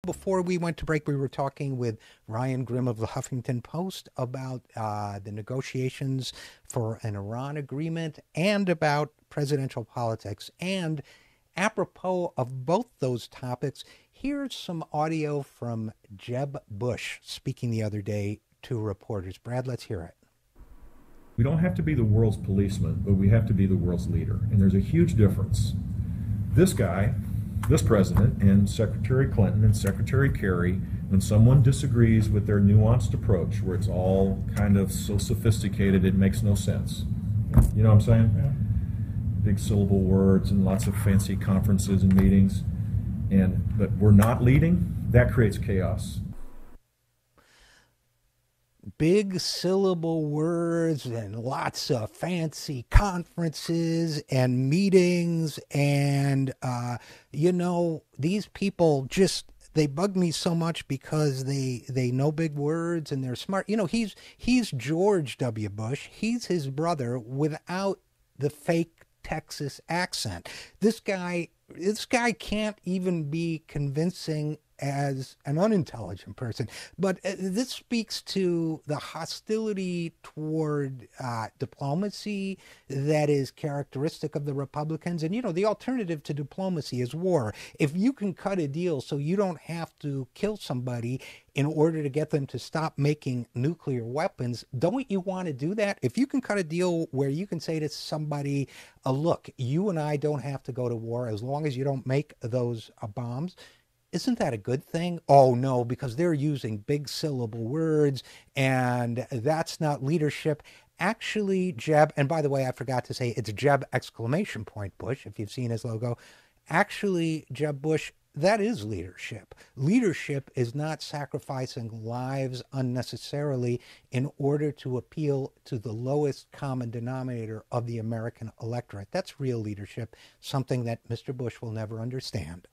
Before we went to break, we were talking with Ryan Grimm of the Huffington Post about the negotiations for an Iran agreement and about presidential politics. And apropos of both those topics, here's some audio from Jeb Bush speaking the other day to reporters. Brad, let's hear it. We don't have to be the world's policeman, but we have to be the world's leader. And there's a huge difference. This guy, this president, and Secretary Clinton and Secretary Kerry, when someone disagrees with their nuanced approach, where it's all kind of so sophisticated it makes no sense. You know what I'm saying? Yeah. Big syllable words and lots of fancy conferences and meetings. But we're not leading, that creates chaos. Big syllable words and lots of fancy conferences and meetings. And, these people they bug me so much because they know big words and they're smart. He's George W. Bush. He's his brother without the fake Texas accent. This guy can't even be convincing as an unintelligent person. But this speaks to the hostility toward diplomacy that is characteristic of the Republicans. And, the alternative to diplomacy is war. If you can cut a deal so you don't have to kill somebody in order to get them to stop making nuclear weapons, don't you want to do that? If you can cut a deal where you can say to somebody, look, you and I don't have to go to war as long as you don't make those bombs, isn't that a good thing? Oh, no, because they're using big syllable words, and that's not leadership. Actually, Jeb, and by the way, I forgot to say, it's Jeb exclamation point Bush, if you've seen his logo. Actually, Jeb Bush, that is leadership. Leadership is not sacrificing lives unnecessarily in order to appeal to the lowest common denominator of the American electorate. That's real leadership, something that Mr. Bush will never understand.